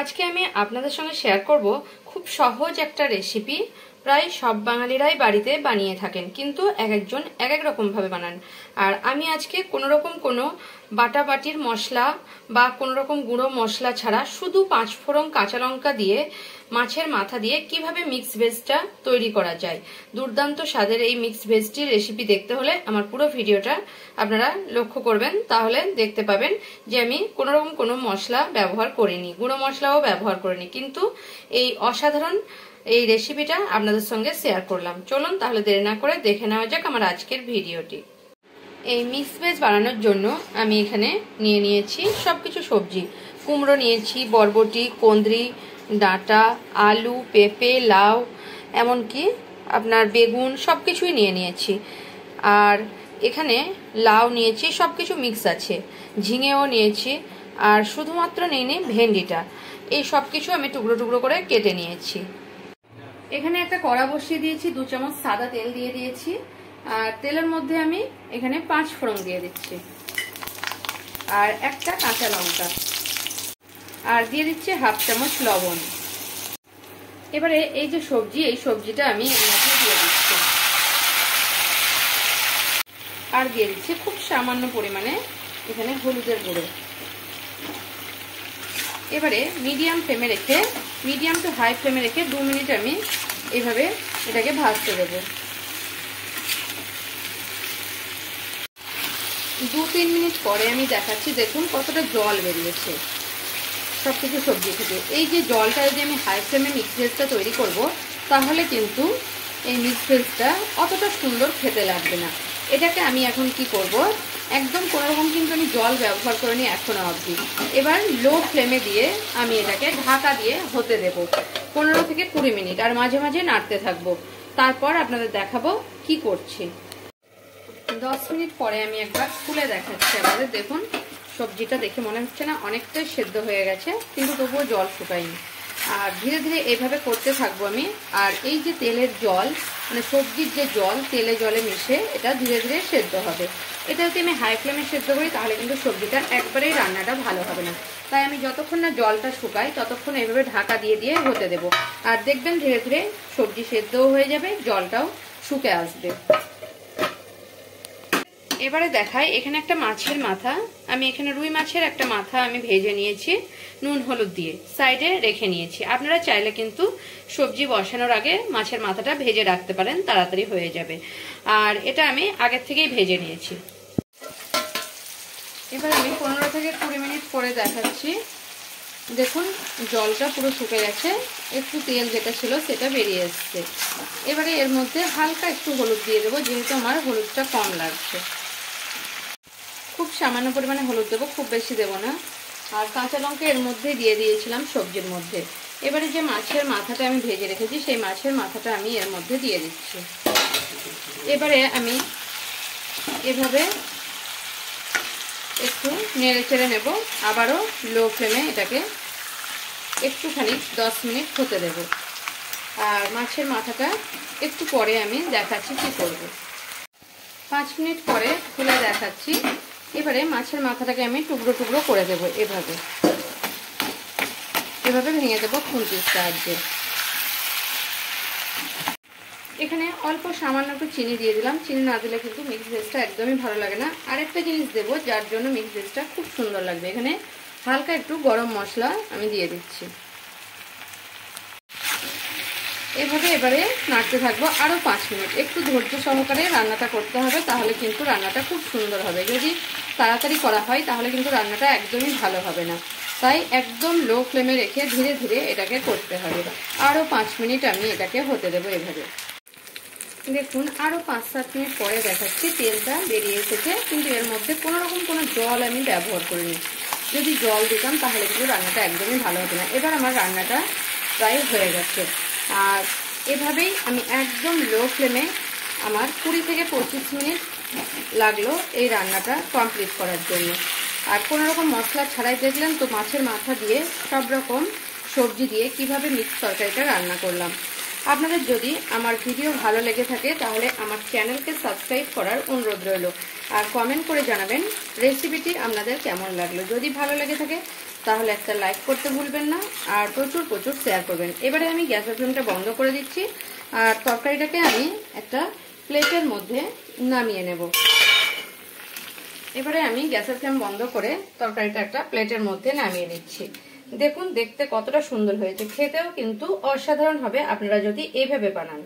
আজকে আমি আপনাদের সঙ্গে শেয়ার করব খুব সহজ একটা রেসিপি। প্রায় সব বাঙালিরাই বাড়িতে বানিয়ে থাকেন, কিন্তু এক একজন এক এক রকম ভাবে বানান। আর আমি আজকে কোনো রকম কোনো বাটাবাটির মশলা বা কোনো রকম গুঁড়ো মশলা ছাড়া শুধু 5 ফোড়ন কাঁচা লঙ্কা দিয়ে মাছের মাথা দিয়ে কিভাবে মিক্স ভেজটা তৈরি করা যায়। দুর্দান্ত স্বাদের এই মিক্স ভেজটির রেসিপি দেখতে হলে আমার পুরো ভিডিওটা আপনারা লক্ষ্য করবেন, তাহলে দেখতে পাবেন যে আমি কোনো রকম কোনো মশলা ব্যবহার করিনি, গুঁড়ো মশলাও ব্যবহার করিনি, কিন্তু এই অসাধারণ এই রেসিপিটা আপনাদের সঙ্গে শেয়ার করলাম। চলুন তাহলে দেরি না করে দেখে নেওয়া যাক আমার আজকের ভিডিওটি। এই মিক্স ভেজ বানানোর জন্য আমি এখানে নিয়ে নিয়েছি সবকিছু সবজি। কুমড়ো নিয়েছি, বরবটি, কুঁদরি, ডাঁটা, আলু, পেঁপে, লাউ, এমনকি আপনার বেগুন, সবকিছুই নিয়ে নিয়েছি। আর এখানে লাউ নিয়েছি, সবকিছু মিক্স আছে। ঝিঙেও নিয়েছি, আর শুধুমাত্র নিইনি ভেন্ডিটা। এই সবকিছু আমি টুকরো টুকরো করে কেটে নিয়েছি। এখানে একটা কড়া বসিয়ে দিয়েছি, 2 চামচ সাদা তেল দিয়ে দিয়েছি। আর তেলের মধ্যে আমি এখানে 5 ফোড়ন দিয়ে দিচ্ছি, আর একটা কাঁচা লঙ্কা, আর দিয়ে দিচ্ছি 1/2 চামচ লবণ। এবারে এই যে সবজি, এই সবজিটা আমি এর মধ্যে দিয়ে দিচ্ছি, আর দিয়ে দিচ্ছি খুব সামান্য পরিমাণে এখানে হলুদের গুঁড়ো। এবারে মিডিয়াম ফ্লেমে রেখে, মিডিয়াম টু হাই ফ্লেমে রেখে 2 মিনিট আমি এইভাবে এটাকে ভাজতে দেবো। 2-3 মিনিট পরে আমি দেখাচ্ছি, দেখুন কতটা জল বেরিয়েছে সবকিছু সবজি থেকে। এই যে জলটা যদি আমি হাই ফ্লেমে মিক্স ভেজটা তৈরি করব, তাহলে কিন্তু এই মিক্স ভেজটা অতটা সুন্দর খেতে লাগবে না। এটাকে আমি এখন কি করব, একদম কোনো রকম কিন্তু আমি জল ব্যবহার করিনি এখনো অবধি। এবার লো ফ্লেমে দিয়ে আমি এটাকে ঢাকা দিয়ে হতে দেব 15 থেকে 20 মিনিট, আর মাঝে মাঝে নাড়তে থাকবো। তারপর আপনাদের দেখাবো কি করছি। 10 মিনিট পরে আমি একবার খুলে দেখাচ্ছি আপনাদের। দেখুন সবজিটা দেখে মনে হচ্ছে না অনেকটাই সেদ্ধ হয়ে গেছে, কিন্তু তবুও জল শুকায়নি। আর ধীরে ধীরে এইভাবে করতে থাকবো আমি। আর এই যে তেলের জল, মানে সবজির যে জল তেলে জলে মিশে এটা ধীরে ধীরে সেদ্ধ হবে। এটা যদি আমি হাই ফ্লেমে সেদ্ধ করি তাহলে কিন্তু সবজিটা একবারেই রান্নাটা ভালো হবে না। তাই আমি যতক্ষণ না জলটা শুকাই ততক্ষণ এইভাবে ঢাকা দিয়ে দিয়ে হতে দেবো। আর দেখবেন ধীরে ধীরে সবজি সেদ্ধও হয়ে যাবে, জলটাও শুকে আসবে। এবারে দেখাই, এখানে একটা মাছের মাথা, আমি এখানে রুই মাছের একটা মাথা আমি ভেজে নিয়েছি নুন হলুদ দিয়ে, সাইডে রেখে নিয়েছি। আপনারা চাইলে কিন্তু সবজি বসানোর আগে মাছের মাথাটা ভেজে রাখতে পারেন, তাড়াতাড়ি হয়ে যাবে। আর এটা আমি আগের থেকেই ভেজে নিয়েছি। এবার আমি 15 থেকে 20 মিনিট পরে দেখাচ্ছি। দেখুন জলটা পুরো শুকে গেছে, একটু তেল যেটা ছিল সেটা বেরিয়ে এসছে। এবারে এর মধ্যে হালকা একটু হলুদ দিয়ে দেবো, যেহেতু আমার হলুদটা কম লাগছে। খুব সামান্য পরিমাণে হলুদ দেবো, খুব বেশি দেবো না। আর কাঁচা লঙ্কা এর মধ্যে দিয়ে দিয়েছিলাম সবজির মধ্যে। এবারে যে মাছের মাথাটা আমি ভেজে রেখেছি, সেই মাছের মাথাটা আমি এর মধ্যে দিয়ে দিচ্ছি। এবারে আমি এভাবে একটু নেড়ে চেড়ে নেব, আবারও লো ফ্লেমে এটাকে একটুখানি 10 মিনিট হতে দেব। আর মাছের মাথাটা একটু পরে আমি দেখাচ্ছি কি করব। 5 মিনিট পরে খুলে দেখাচ্ছি। এবারে মাছের মাথাটাকে আমি টুকরো টুকরো করে দেবো, এভাবে এভাবে ভেঙে দেবো খুন্তির সাহায্যে। এখানে অল্প সামান্য একটু চিনি দিয়ে দিলাম, চিনি না দিলে কিন্তু মিক্স ভেজটা একদমই ভালো লাগে না। আরেকটা জিনিস দেবো যার জন্য মিক্স ভেজটা খুব সুন্দর লাগবে, এখানে হালকা একটু গরম মশলা আমি দিয়ে দিচ্ছি। এভাবে এবারে নাড়তে থাকবো আরও 5 মিনিট। একটু ধৈর্য সহকারে রান্নাটা করতে হবে, তাহলে কিন্তু রান্নাটা খুব সুন্দর হবে। যদি তাড়াতাড়ি করা হয় তাহলে কিন্তু রান্নাটা একদমই ভালো হবে না। তাই একদম লো ফ্লেমে রেখে ধীরে ধীরে এটাকে করতে হবে। আরও 5 মিনিট আমি এটাকে হতে দেবো এভাবে। দেখুন আরও 5-7 মিনিট পরে দেখাচ্ছি, তেলটা বেরিয়ে এসেছে, কিন্তু এর মধ্যে কোনো রকম কোনো জল আমি ব্যবহার করিনি। যদি জল দিতাম তাহলে কিন্তু রান্নাটা একদমই ভালো হতো না। এবার আমার রান্নাটা প্রায় হয়ে গেছে। আর এভাবেই আমি একদম লো ফ্লেমে আমার 20 থেকে 25 মিনিট লাগলো এই রান্নাটা কমপ্লিট করার জন্য। আর কোনো রকম মশলা ছাড়াই দেখলেন তো মাছের মাথা দিয়ে সব রকম সবজি দিয়ে কিভাবে মিক্স তরকারিটা রান্না করলাম। আপনাদের যদি আমার ভিডিও ভালো লেগে থাকে তাহলে আমার চ্যানেলকে সাবস্ক্রাইব করার অনুরোধ রইল। আর কমেন্ট করে জানাবেন রেসিপিটি আপনাদের কেমন লাগলো। যদি ভালো লেগে থাকে তাহলে একটা লাইক করতে ভুলবেন না, আর প্রচুর প্রচুর শেয়ার করবেন। এবারে আমি গ্যাসের ফ্লেমটা বন্ধ করে দিচ্ছি, আর তরকারিটাকে আমি একটা প্লেটের মধ্যে নামিয়ে নেব। এবারে আমি গ্যাসের ফ্লেম বন্ধ করে তরকারিটা একটা প্লেটের মধ্যে নামিয়ে নিচ্ছি। দেখুন দেখতে কতটা সুন্দর হয়েছে, খেতেও কিন্তু অসাধারণ হবে আপনারা যদি এইভাবে বানান।